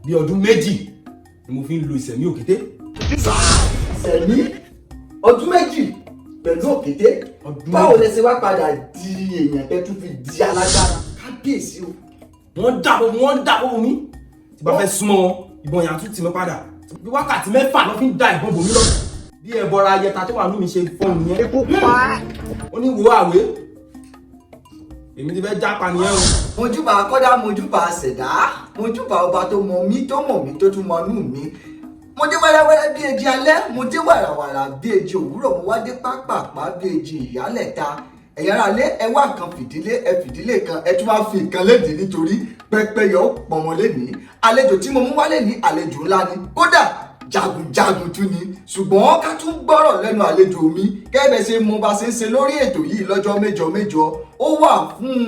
bí ọdún méjì ni mo fi ń lo ìsẹ̀mí òkété. ìsẹ̀mí ọdún méjì pẹ̀lú òkété báwo lẹ ṣe wá padà di èèyàn tẹ́ tún fi di alágbára kábíyèsí o. wọ́n dábò mi tí bá fẹ́ súnmọ́ wọn ìbọn yẹn àtúntì mi padà bí wákàtí 6 ló fi ń da ìbọn bò mí lọ bí ẹbọra ayẹta tó wà nínú mi ṣe fọ́n nìyẹn. ikú pa ó ní wo àwé èmi ti fẹ́ jápa nìyẹn o. mojúbà akọ́dá mojúbà ṣẹ̀dá mojúbà ọba tó mọ̀ mí tó tún mọ̀ nù mí. mo dé wẹ́rẹ́wẹ́rẹ́ bí èjì alẹ́ mo dé wàràwàrà bí èjì òwúrọ̀ mo wá dé pápápá bí èjì ìyálẹ̀ta. ẹ̀yin ará ilé ẹ wá kan fìdílé kan ẹ tún wá fi nǹkan léde nítorí pẹ́pẹ́yẹ ó pọ̀ wọn lénìí. àlejò tí mo mú wálé ní àlejò ńlá ni kódà jagunjagun tún ni ṣùgbọ́n ká tún gbọ́rọ̀ lẹ́nu àlejò mi kẹ́bẹ̀ ṣe mo bá ṣe ń ṣe lórí ètò yìí lọ́jọ́ mẹ́jọ ó wà fún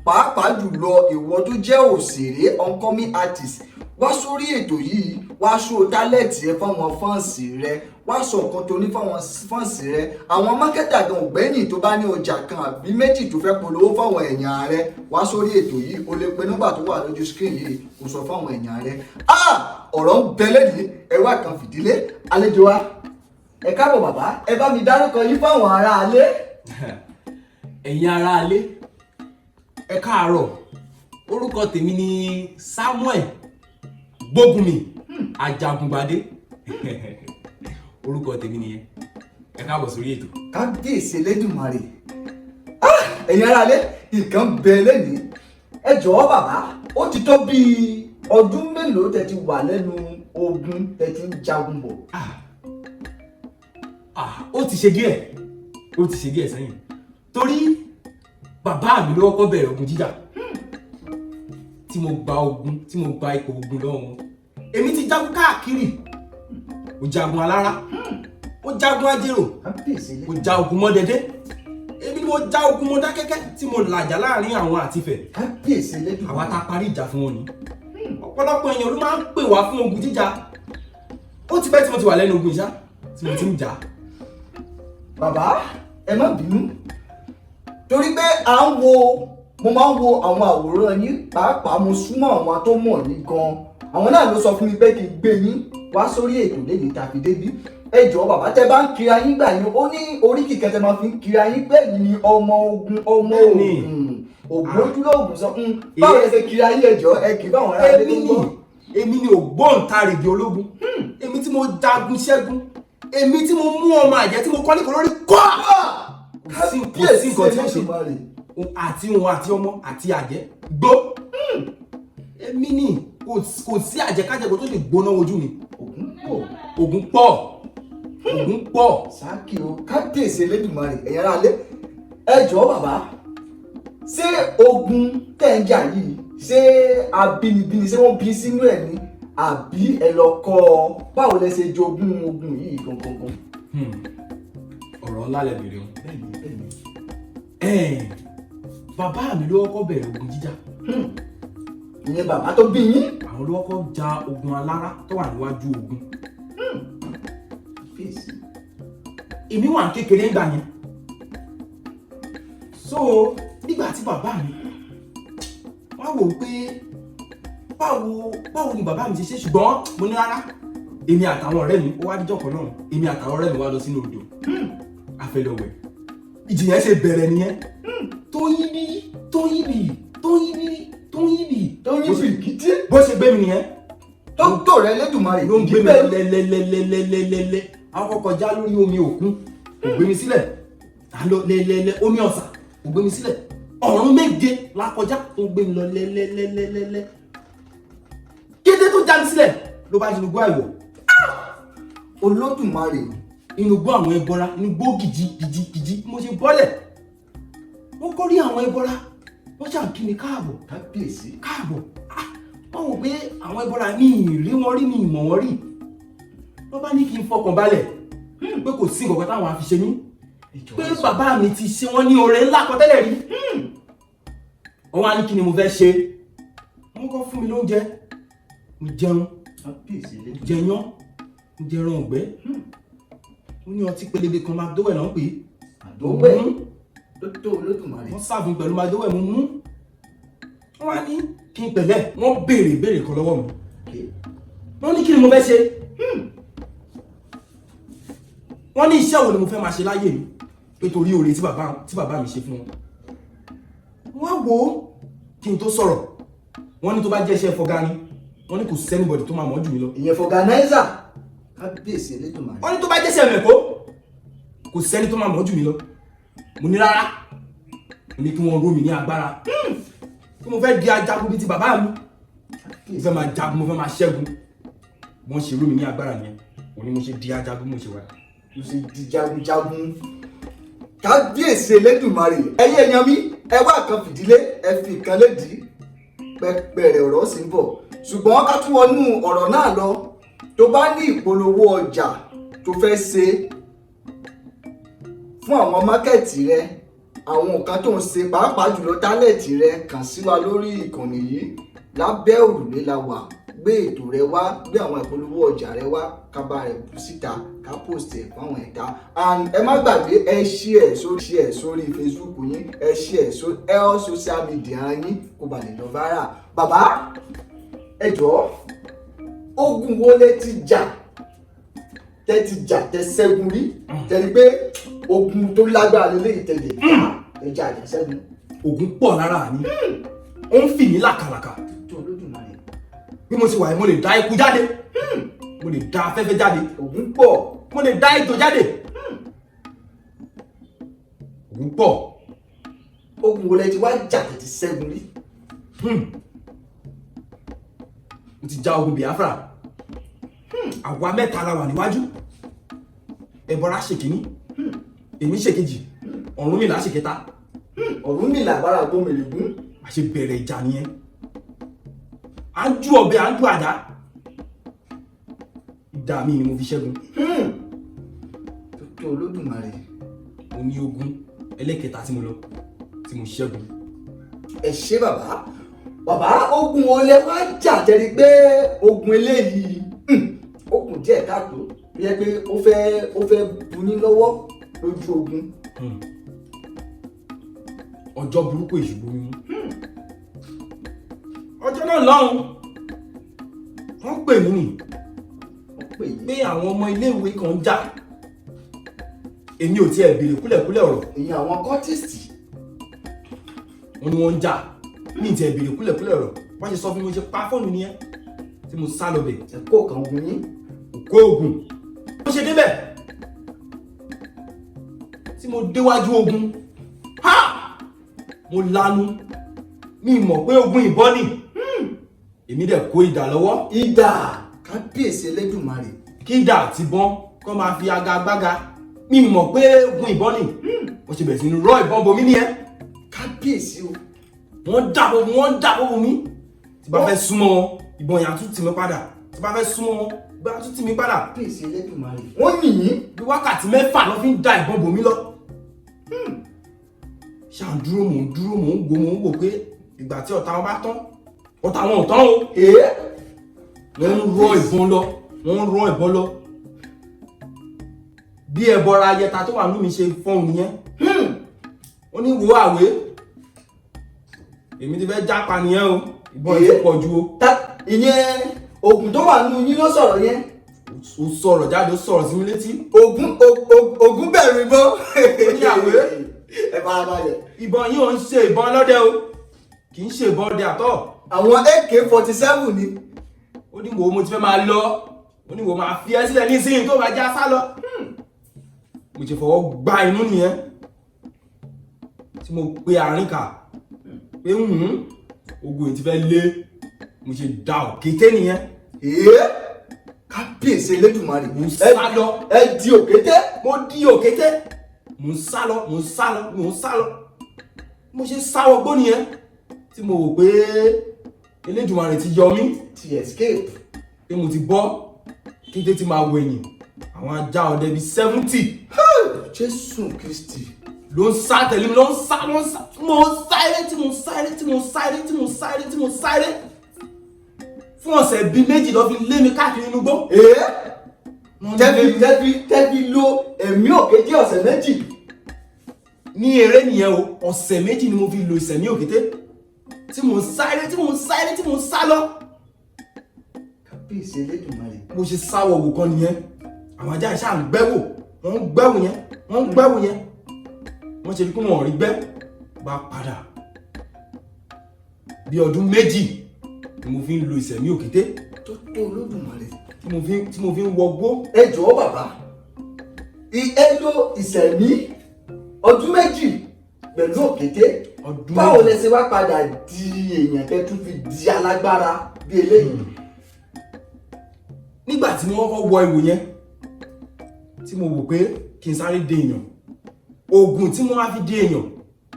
pàápàá jùlọ ìwọ tó jẹ́ òṣèré oncoming artist wá sórí ètò yìí wá ṣó tálẹ̀tì ẹ fáwọn fáǹsì rẹ wá sọ nǹkan tó ní fáwọn fáǹsì rẹ àwọn mákẹ́tà gan ògbẹ́yìn tó bá ní ọjà kan àbí méjì tó fẹ́ polówó fáwọn èèyàn rẹ wá sórí ètò yìí o lè pe nọ́mbà tó wà lójú screen yìí kó sọ fáwọn èèyàn rẹ. ọ̀rọ̀ ń bẹ lẹ́yìn ẹ wá kan fìdílé àlejò wa ẹ káàbọ̀ bàbá ẹ bá mi dárúkọ yín fáwọn aráalé. ẹ̀yin aráalé ẹ káàárọ̀ orúkọ tèmi ni Samuel Gbógunmi Ajagungbadé orúkọ tèmi nìyẹn ẹ káàbọ̀ sórí ètò. kábíyèsí Elédùmarè ẹ̀yin aráalé nǹkan bẹ lẹ́yìn ẹ jọ̀ọ́ bàbá ó ti tó bíi ọdún mélòó tẹ́ ti wà lẹ́nu ogun tẹ́ ti ń jagun bọ̀. ó ti ṣe díẹ̀ sẹ́yìn torí bàbá mi ló kọ́kọ́ bẹ̀rẹ̀ ogun jíjà tí mo gba ipò ogun lọ́wọ́ wọn. èmi ti jagun káàkiri mo jagun alára mo jagun ajérò mo ja ogun mọ́dẹdẹ èmi ni mo ja ogun mọ́dákẹ́kẹ́ tí mo làjà láàrin àwọn àtìfẹ̀. kábíyèsí Elédùmarè àwa ta parí ìjà fún wọn ni ọ̀pọ̀lọpọ̀ èèyàn ló máa ń pè wá fún ogun jíjà ó ti pẹ́ tí mo ti wà lẹ́nu ogun ìṣá tí mo ti ń jà. bàbá ẹ má bínú torí pé mo máa ń wo àwọn àwòrán yín pàápàá mo súnmọ́ àwọn tó mọ̀ ní gan àwọn náà ló sọ fún mi pé kí n gbé yín wá sórí ètò lẹ́yìn tàbí débí ẹ jọ̀ọ́ bàbá tẹ́ bá ń kira yín gbà yín ó ní oríkì kẹtẹ máa fi ń kira yín pé yìí ni ọmọ ogun ògbójúlógún sọ báwo ẹ ṣe kira yín ẹ jọ̀ọ́ ẹ kì í báwọn ará ilé tó ń bọ̀. èmi ni ògbóǹtarìgì ológun èmi tí mo jagun ṣẹ́gun èmi tí mo mú ọmọ àjẹ́ tí mo kọ́ nípa lórí kọ́ kò sí nǹkan tí ó ṣe àti òun àti ọmọ àti àjẹ́ gbó èmi ni kò sí àjẹkájẹkọ tó lè gbóná ojú mi. Ògún pọ̀. sáàkì o kábíyèsí Elédùmarè ẹ̀yin ará ilé ẹ jọ̀ọ́ bàbá ṣé ogun tẹ̀ ń jà yìí ṣé abínibíni ṣé wọ́n bí sínú ẹ̀ ni àbí ẹ lọ kọ́ ọ báwo lẹ ṣe jogún ogun yìí gangan. ọ̀rọ̀ ńlá lẹ bèrè o. bàbá mi ló kọ́kọ́ bẹ̀rẹ̀ ogun jíjà. ìyẹn bàbá tó bí yín. àwọn ló kọ́kọ́ ja ogun alára tó wà níwájú ogun. èmi wà kékeré ńgbà yẹn so nígbà tí bàbá mi wá wò pé báwo ni bàbá mi ṣe ṣe ṣùgbọ́n mo ní rárá èmi àtàwọn ọ̀rẹ́ mi ó wá díjọ́ kan náà èmi àtàwọn ọ̀rẹ́ mi wá lọ sínú odò afẹ́lọ́wẹ̀ ìjì yẹn ṣe bẹ̀rẹ̀ nìyẹn tó yí bí kìtì bó ṣe gbé mi nìyẹn tó tò rẹ Elédùmarè ló ń gbé mi lẹ́lẹ́lẹ́lẹ́lẹ́lẹ́ àwọn kọ́kọ́ já lórí omi òkun kò gbé mi sílẹ̀ àlọ́ lẹ́lẹ́lẹ́ omi ọ̀sà kò gbé mi sílẹ̀ ọ̀run méje lákọjá tó ń gbé mi lọ lẹ́lẹ́lẹ́lẹ́lẹ́ kété tó já mi sílẹ̀ ló bá jinú gbọ́ àìwọ̀ Olódùmarè inú gbọ́ àwọn ẹbọra inú gbọ́ gidi mo ṣe bọ́lẹ̀ wọ́n kọ́ rí àwọn ẹbọra wọ́n ṣàn kí mi káàbọ̀ kábíyèsí káàbọ̀ wọ́n wò pé àwọn ẹbọra mi rí wọn rí mi ìmọ̀ wọn rí wọ́n bá ní kí n fọkàn balẹ̀ pé kò sí nǹkan táwọn á fi ṣe mí pé bàbá mi ti ṣe wọ́n ní oore ńlá kan tẹ́lẹ̀ rí wọ́n wá ní kí ni mo fẹ́ ṣe wọ́n kọ́ fún mi lóúnjẹ mo jẹun jẹyán mo jẹran ọ̀gbẹ́ ó ní ọtí pélébé kan McDowell náà pé àdówẹ̀ tó Olódùmarè wọ́n sáàbù pẹ̀lú McDowell mo mú wọ́n wá ní kí n pẹ̀lẹ́ wọ́n béèrè kan lọ́wọ́ mi wọ́n ní kí ni mo fẹ́ ṣe wọ́n ní iṣẹ́ wo ni mo fẹ́ máa ṣe láyé mi nítorí oore tí bàbá mi ṣe fún wọn. wọ́n wò ó kí n tó sọ̀rọ̀ wọ́n ní tó bá jẹ́ iṣẹ́ fọ̀gá ni wọ́n ní kò sẹ́nibọ̀dì tó máa mọ̀ jù mí lọ. ìyẹn fọ̀gánáísà kábíyèsí Elédùmarè. wọ́n ní tó bá jẹ́ iṣẹ́ mẹ̀kó kò sẹ́ni tó máa mọ̀ jù mí lọ. mo ní rárá mo ní kí wọ́n ró mi ní agbára tí mo fẹ́ di ajagun bíi ti bàbá mi mo fẹ́ máa jagun mo fẹ́ máa ṣẹ́gun wọ́n ṣe ró mi ní agbára yẹn òní mo ṣe di ajagun mo ṣe wà. mo ṣe di jagunjagun kábíyèsí Elédùmarè. ẹ̀yin èèyàn mi ẹ wá kan fìdílé ẹ fi kan lédìí pẹpẹrẹ ọ̀rọ̀ sì ń bọ̀ ṣùgbọ́n ká tún wọnú ọ̀rọ̀ náà lọ tó bá ní ìpolówó ọjà tó fẹ́ ṣe fún àwọn mákẹ́ẹ̀tì rẹ àwọn nǹkan tó ń ṣe pàápàá jùlọ tálẹ̀tì rẹ kàn sí wa lórí ìkànnì yìí lábẹ́ òrùlé la wà gbé ètò rẹ wá gbé àwọn ìpolówó ọjà rẹ wá ká bá rẹ bú síta ká post ẹ̀ fáwọn ẹ̀dá and ẹ má gbàgbé ẹ share sórí Facebook yín ẹ share sórí all social media yín kó ba lè lọ viral. Bàbá ẹ jọ̀ọ́ ogun wo lẹ ti jà tẹ ṣẹ́gun rí tẹ̀lé pé ogun tó lágbára lélẹ́yìí tẹ̀lé ẹ jà ṣẹ́gun. ogun pọ̀ lára mi ó ń fì mí làkàlàkà tó Olódùmarè. bí mo ti wà yìí mo lè dá ikú jáde mo lè dá afẹ́fẹ́ jáde ogun pọ̀ mo lè dá ejò jáde ogun pọ̀. ogun wo lẹ ti wá jà tẹ ti ṣẹ́gun rí. mo ti já ogun Biafra àwa mẹ́ta la wà níwájú ẹbọra ṣe kìíní èmi ṣe kejì Ọ̀rúnmìlà ṣe kẹta. Ọ̀rúnmìlà bára gbómìnirigún. a ṣe bẹ̀rẹ̀ ìjà nìyẹn à ń ju ọ̀bẹ à ń ju àdá ìdá mi ni mo fi ṣẹ́gun. tó Olódùmarè. mo ní ogun ẹlẹ́kẹta tí mo lọ tí mo ṣẹ́gun. ẹ ṣé bàbá ogun olè wá jà tẹ́rí pé ogun eléyìí ó kù díẹ̀ káàtó bí ẹ pé ó fẹ́ bu yín lọ́wọ́ lójú ogun. ọjọ́ burúkú ìṣubú mímú ọjọ́ náà lọ́hùn wọ́n pè mí nì pé àwọn ọmọ iléèwé kan ń jà èmi ò tiẹ̀ béèrè kúlẹ̀kúlẹ̀ ọ̀rọ̀. èyí àwọn kọ́tìsì. wọ́n ní wọ́n ń jà ní ìtẹ̀ béèrè kúlẹ̀kúlẹ̀ ọ̀rọ̀ wọ́n ṣe sọ fún mi ṣe pa fóònù nìyẹn tí mo sá lọ bẹ̀. ẹ kó kan ogun yín. kó ogun mo ṣe débẹ̀ tí mo déwájú ogun mo lanu mi mọ̀ pé ogun ìbọn ni èmi dẹ̀ kó idà lọ́wọ́. idà kábíyèsí Elédùmarè. kí idà àti ìbọn kọ́ máa fi agagbága mi mọ̀ pé ogun ìbọn ni wọ́n ṣe bẹ̀rẹ̀ sí ní rọ ìbọn bomi nìyẹn. kábíyèsí o. wọ́n dàbò bomi tí bá fẹ́ súnmọ́ wọn ìbọn yẹn á tún tì mí padà tí bá fẹ́ súnmọ́ wọn ìbọn yẹn á tún tì mí padà. kábíyèsí Elédùmarè. wọ́n yìnyín. bí wákàtí 6 lọ fi ń da ìbọn bomi lọ. ṣáà dúró mò ń wò pé ìgbà tí ọ̀tá wọn bá tán ọ̀tá wọn ò tán o. wọ́n ń rọ ìbọn lọ bí ẹbọra ayẹta tó wà nínú mi ṣe fọ́n nìyẹn. ó ní wo àwé èmi ti fẹ́ jápa nìyẹn o ìbọn yìí pọ̀ ju o. ìyẹn ogun tó wà nínú yín ló sọ̀rọ̀ yẹn. ó sọ̀rọ̀ jáde ó sọ̀rọ̀ sí mi létí. ogun bẹ̀rù ìbọn. ó ní àwé ẹ farabalẹ̀. ìbọn yìí ò ń ṣe ìbọn ọlọ́dẹ o kì í ṣe ìbọn ọdẹ àtọ̀. àwọn AK-47 ni. ó ní wo mo ti fẹ́ máa lọ ó ní wo máa fi ẹ́ sílẹ̀ nísìnyí tó bá já sá lọ. mo ti fọwọ́ gbá inú nìyẹn tí mo pe àárín kà pé ogun èyí ti fẹ́ lé mo ṣe da òkété nìyẹn. kábíyèsí Elédùmarè. mo sá lọ. ẹ di òkété. mo di òkété mo ń sá lọ mo ṣe sáwọ gbó nìyẹn tí mo wò pé Elédùmarè ti yọ mí ti escape pé mo ti bọ́ kété tí máa wẹ̀yìn àwọn ajá ọdẹ bíi 70. Jésù Kristi ló ń sá tẹ̀lé mi ló ń sá mo sáré fún ọ̀sẹ̀ bíi 2 lọ fi lé mi káàkiri inú gbó. tẹ́bí lo ẹ̀mí òkété ọ̀sẹ̀ 2. ní eré nìyẹn o ọ̀sẹ̀ 2 ni mo fi lo ìsẹ̀mí òkété tí mo sáré tí mo sá lọ. kábíyèsí Elédùmarè. mo ṣe sáwọ̀ wò kan nìyẹn àwọn ajá ìṣá ń gbẹ́wò wọ́n ń gbẹ́wò yẹn wọ́n ń gbẹ́wò yẹn wọ́n ṣe rí pé wọ́n rí gbẹ́ bá padà bí ọdún méjì ni mo fi ń lo ìṣẹ̀mí òkété tó tó Olódùmarè. tí mo fi ń wọgbó. ẹ jọ̀ọ́ bàbá ẹ lo ìṣẹ̀mí ọdún méjì pẹ̀lú òkété báwo lẹ ṣe wá padà di èèyàn tẹ́ tún fi di alágbára bí eléyìí. nígbà tí mo kọ́kọ́ wọ ìwò yẹn tí mo wò pé kí n sáré dé èèyàn oògùn tí mo wá fi dé èèyàn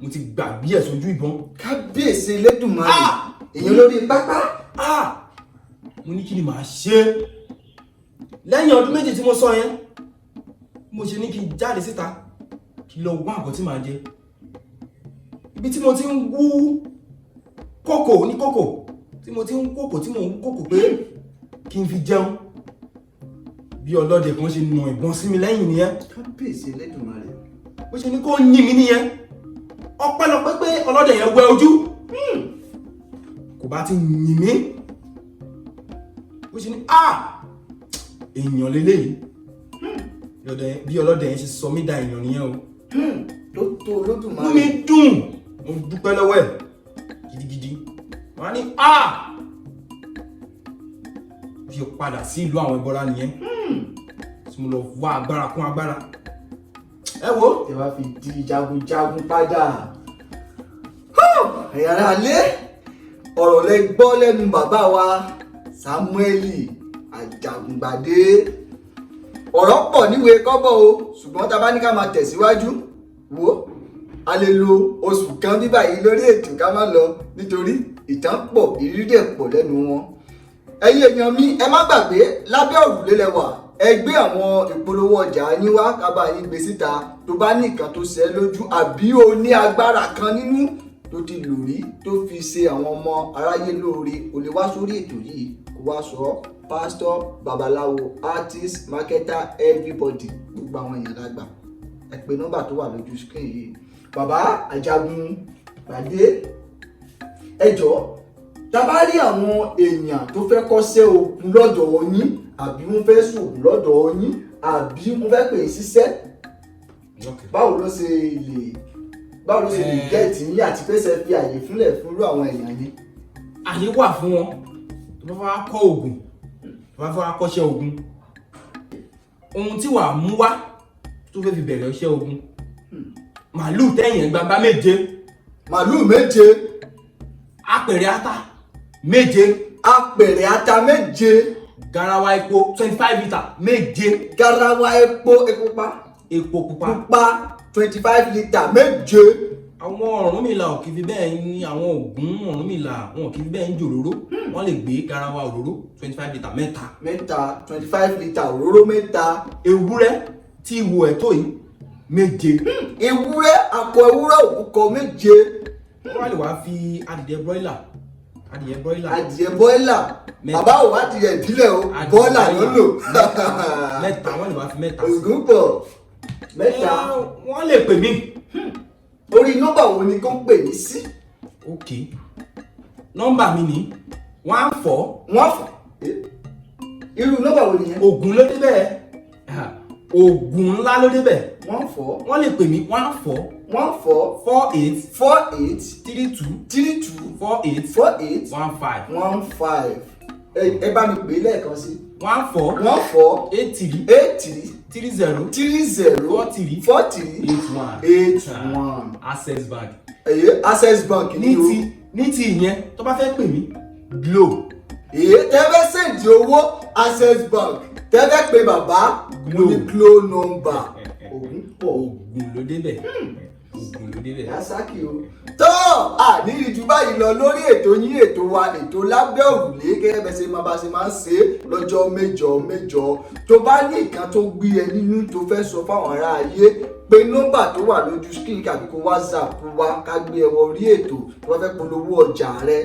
mo ti gbàgbé ẹ̀ sójú ìbọn. kábíyèsí Elédùmarè èèyàn lórí pápá. mo ní kí ni màá ṣe lẹ́yìn ọdún méjì tí mo sọ yẹn mo ṣe ní kí n jáde síta kí lọ wá nǹkan tí màá jẹ ibi tí mo ti ń wú kòkò ní kòkò tí mo ti ń kòkò tí mo ń kòkò pé kí n fi jẹun bí ọlọ́dẹ kan ṣe nà ìbọn sí mi lẹ́yìn nìyẹn. kábíyèsí Elédùmarè. bó ṣe ní kó yìn mí nìyẹn ọpẹ́lọpẹ́ pé ọlọ́dẹ yẹn wẹ ojú kò bá ti yìn mí bó ṣe ní èèyàn lélẹ́yìí bí ọlọ́dẹ yẹn ṣe sọ mí da èèyàn nìyẹn o. tó tó Olódùmarè. inú mi dùn mo dúpẹ́ lọ́wọ́ ẹ̀ gidigidi wọ́n á ní bí o padà sí ìlú àwọn ẹbọra nìyẹn tí mo lọ wá agbára kún agbára. ẹ wo ẹ wá fi di jagunjagun padà. ẹ̀yàrá alẹ́ ọ̀rọ̀ lẹ gbọ́ lẹ́nu bàbá wa Sámúẹ́lì Àjàgùngbàdé. ọ̀rọ̀ pọ̀ níwèé kọ́bọ̀ o ṣùgbọ́n tá a bá ní ká máa tẹ̀síwájú wo a lè lo oṣù kan bíbà yìí lórí ètò ká má lọ nítorí ìtàn pọ̀ ìrírí dẹ̀ pọ̀ lẹ́nu wọn. ẹ̀yin èèyàn mi ẹ má gbàgbé lábẹ́ òrùlé lẹ́wà ẹ gbé àwọn ìpolówó ọjà yín wá ká bá yín gbé síta tó bá ní nǹkan tó ṣe é lójú àbí o ní agbára kan nínú tó ti lò rí tó fi ṣe àwọn ọmọ aráyé lóore o lè wá sórí ètò yìí kó wá sọ pásítọ̀ babaláwo artist marketer everybody gbogbo àwọn èèyàn lágbà ẹ pè nọ́mbà tó wà lójú screen yìí. bàbá Àjàgùngbàdé ẹ jọ̀ọ́ tá bá rí àwọn èèyàn tó fẹ́ kọ́ṣẹ́ ogun lọ́dọ̀ yín àbí wọ́n fẹ́ ṣògùn lọ́dọ̀ yín àbí wọ́n fẹ́ pè é ṣiṣẹ́ báwo ló ṣe lè gẹ̀ẹ́tì yín àti pèsè fi àyè fúnlẹ̀ fún irú àwọn èèyàn yín. àyè wà fún wọn tó bá fẹ́ kọ́ oògùn tó bá fẹ́ kọ́ṣẹ́ ogun ohun tí wàá mú wá tó fẹ́ fi bẹ̀rẹ̀ iṣẹ́ ogun màálù tẹ̀yìn gbagba méje. màálù méje. apẹ̀rẹ̀ ata méje. apẹ̀rẹ̀ ata méje. garawa epo 25 litre méje. garawa epo pupa. epo pupa. pupa 25 litre méje. àwọn Ọ̀rúnmìlà ò kì í fi bẹ́ẹ̀ ní àwọn Ògún Ọ̀rúnmìlà wọn ò kì í fi bẹ́ẹ̀ ń jòróró wọ́n lè gbé garawa òróró 25 litre mẹ́ta. 25 litre òróró mẹ́ta. ewúrẹ́ tí ìwo ẹ̀ tó yìí méje. ewúrẹ́ akọ ewúrẹ́ òkúkọ méje. wọ́n wá lè wá fi adìyẹ broiler. adìyẹ broiler. bàbá ò wá adìyẹ ìbílẹ̀ o bọ́ọ̀là ló lò. mẹ́ta wọ́n lè wá fi mẹ́ta. ògùn pọ̀ mẹ́ta. wọ́n lè pè mí. orí nọ́mbà wo ni kò ń pè mí sí. ok nọ́mbà mi ni 14. irú nọ́mbà wo nìyẹn. Ògùn ló dé bẹ́ẹ̀ Ògùn ńlá ló dé bẹ́ẹ̀. 14. wọ́n lè pè mí 14. 48. 32. 48. 15. ẹ bá mi pè é lẹ́ẹ̀kan sí. 14. 83. 30. 81. Access Bank. Access Bank ni o. ní ti ìyẹn tó bá fẹ́ pè mí Glo. tẹ́fẹ́ sẹ́ǹdì owó Access Bank tẹ́fẹ́ pé bàbá mo ní Glo nọ́mbà. Ògùn pọ̀. Ògùn ló débẹ̀. Ògùn ló débẹ̀. yasaki o. tó àníyí ju báyìí lọ lórí ètò yín ètò wa ètò lábẹ́ òrùlé gẹ́gẹ́ bẹ́ẹ̀ ṣe máa ń ṣe lọ́jọ́ mẹ́jọ tó bá ní nǹkan tó gbé ẹ nínú tó fẹ́ sọ fáwọn ará ayé pé nọ́mbà tó wà lójú screen àbí kó WhatsApp wa ká gbé ẹ wọ orí ètò tó bá fẹ́ polówó ọjà rẹ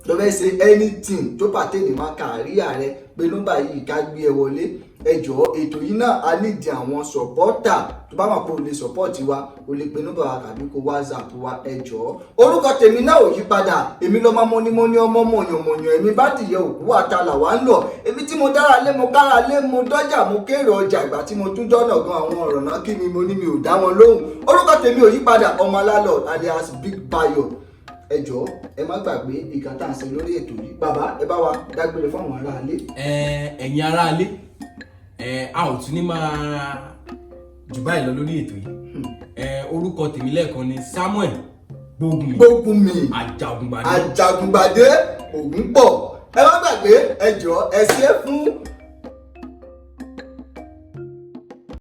tó fẹ́ ṣe anything tó pàtẹ́nì máa kàríà rẹ pé nọ́mbà yìí ká gbé ẹ wọlé. Ẹ jọ̀ọ́ ètò yìí náà a nídìí àwọn sọ̀pọ́tà tó bá mọ̀ pé o lè sọ̀pọ́tì wa o lè pe nọ́mbà wa tàbí kó WhatsApp wa. Ẹ jọ̀ọ́ orúkọ tèmi náà ò yí padà, èmi lọ́mọ mọ́nímọ́ní ọmọ mọ̀yànmọ̀yàn, èmi bá dìyẹ òkú àtàlà wá ń lọ, èmi tí mo dára lé mo kára lé mo dọ́jà mo kéré ọjà, ìgbà tí mo tún dọ́nà gan àwọn ọ̀rọ̀ náà kí ni mo ní mi ò dá wọn lóhùn. Orúkọ tèmi ò yí padà, ọmọ alálọ̀ alias Big Bayo. Ẹ jọ̀ọ́ ẹ má gbàgbé ìkan tá à ń ṣe lórí ètò yìí. Bàbá ẹ bá wa dágbére fún àwọn aráalé. Ẹ̀yin aráalé, a ò tún ní máa jù báyìí lọ lórí ètò yìí. Orúkọ tèmi lẹ́ẹ̀kan ni Samuel Gbógunmi Ajagungbadé Ògúnpọ̀. Ẹ má gbàgbé ẹ jọ̀ọ́ ẹ ṣe fún